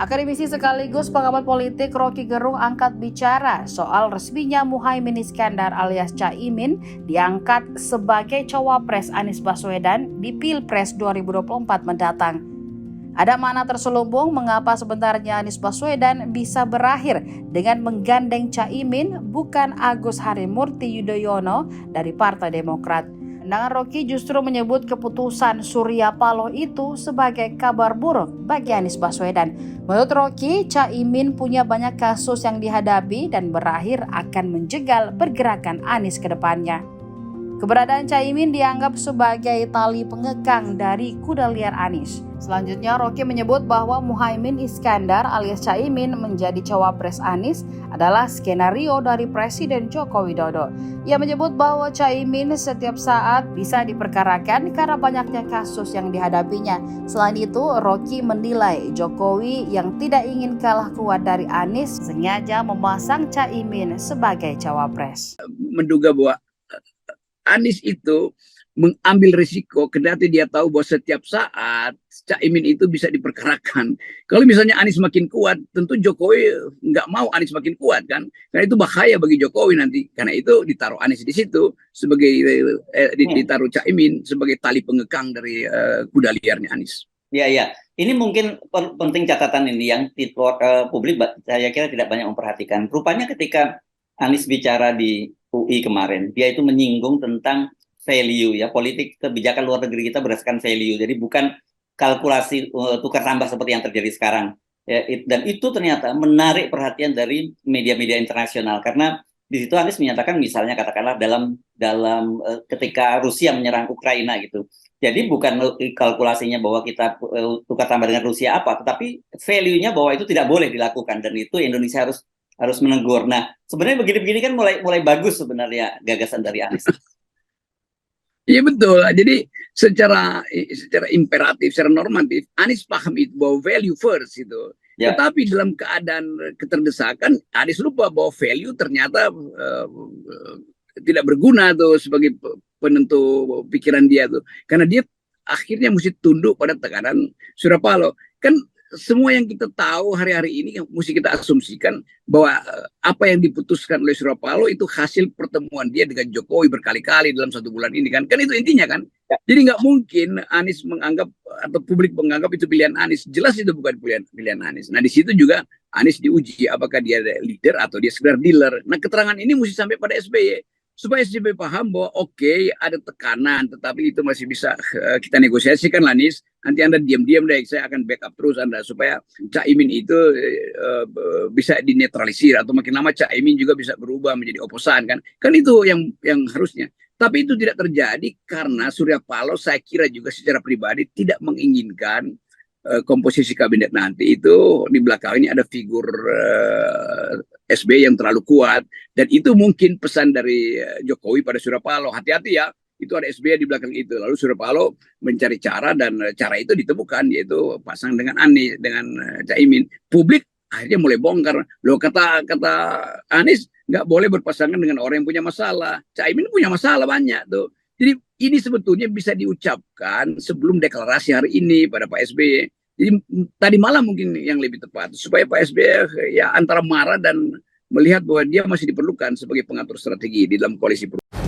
Akademisi sekaligus pengamat politik Rocky Gerung angkat bicara soal resminya Muhaimin Iskandar alias Caimin diangkat sebagai cawapres Anies Baswedan di Pilpres 2024 mendatang. Ada makna terselubung mengapa sebenarnya Anies Baswedan bisa berakhir dengan menggandeng Caimin bukan Agus Harimurti Yudhoyono dari Partai Demokrat. Pandangan Rocky justru menyebut keputusan Surya Paloh itu sebagai kabar buruk bagi Anies Baswedan. Menurut Rocky, Caimin punya banyak kasus yang dihadapi dan berakhir akan menjegal pergerakan Anies ke depannya. Keberadaan Caimin dianggap sebagai tali pengekang dari kuda liar Anies. Selanjutnya, Rocky menyebut bahwa Muhaimin Iskandar alias Caimin menjadi cawapres Anies adalah skenario dari Presiden Joko Widodo. Ia menyebut bahwa Caimin setiap saat bisa diperkarakan karena banyaknya kasus yang dihadapinya. Selain itu, Rocky menilai Jokowi yang tidak ingin kalah kuat dari Anies sengaja memasang Caimin sebagai cawapres. Menduga bahwa Anies itu mengambil risiko kendati dia tahu bahwa setiap saat Caimin itu bisa diperkarakan. Kalau misalnya Anies makin kuat, tentu Jokowi nggak mau Anies makin kuat kan, karena itu bahaya bagi Jokowi nanti. Karena itu ditaruh Anies di situ sebagai ditaruh Caimin sebagai tali pengekang dari kuda liarnya Anies. Ya, ya. Ini mungkin penting catatan ini yang publik saya kira tidak banyak memperhatikan. Rupanya ketika Anies bicara di UI kemarin, dia itu menyinggung tentang value ya, politik kebijakan luar negeri kita berdasarkan value. Jadi bukan kalkulasi tukar tambah seperti yang terjadi sekarang. Ya, dan itu ternyata menarik perhatian dari media-media internasional karena di situ Anies menyatakan misalnya katakanlah dalam ketika Rusia menyerang Ukraina gitu. Jadi bukan kalkulasinya bahwa kita tukar tambah dengan Rusia apa, tetapi value-nya bahwa itu tidak boleh dilakukan dan itu Indonesia harus menegur. Nah, sebenarnya begini-begini kan mulai bagus sebenarnya gagasan dari Anies. Iya betul. Jadi secara imperatif, secara normatif, Anies paham itu bahwa value first itu. Ya. Tetapi dalam keadaan keterdesakan, Anies lupa bahwa value ternyata tidak berguna tuh sebagai penentu pikiran dia tuh. Karena dia akhirnya mesti tunduk pada tekanan Surya Paloh. Kan semua yang kita tahu hari-hari ini yang mesti kita asumsikan bahwa apa yang diputuskan oleh Surya Paloh itu hasil pertemuan dia dengan Jokowi berkali-kali dalam 1 bulan ini kan itu intinya kan. Jadi nggak mungkin Anies menganggap atau publik menganggap itu pilihan Anies. Jelas itu bukan pilihan Anies. Nah di situ juga Anies diuji apakah dia leader atau dia sekedar dealer. Nah keterangan ini mesti sampai pada SBY supaya SBY paham bahwa oke, ada tekanan, tetapi itu masih bisa kita negosiasikan lah Anies. Nanti Anda diam-diam deh, saya akan backup terus Anda supaya Caimin itu bisa dinetralisir atau makin lama Caimin juga bisa berubah menjadi oposan kan itu yang harusnya. Tapi itu tidak terjadi karena Surya Paloh saya kira juga secara pribadi tidak menginginkan komposisi kabinet nanti itu di belakang ini ada figur SBY yang terlalu kuat dan itu mungkin pesan dari Jokowi pada Surya Paloh, hati-hati ya, itu ada SBY di belakang itu. Lalu Surya Paloh mencari cara dan cara itu ditemukan yaitu pasang dengan Anies dengan Caimin. Publik akhirnya mulai bongkar. Loh kata Anies nggak boleh berpasangan dengan orang yang punya masalah. Caimin punya masalah banyak tuh. Jadi ini sebetulnya bisa diucapkan sebelum deklarasi hari ini pada Pak SBY. Jadi tadi malam mungkin yang lebih tepat supaya Pak SBY ya antara marah dan melihat bahwa dia masih diperlukan sebagai pengatur strategi di dalam koalisi perubahan.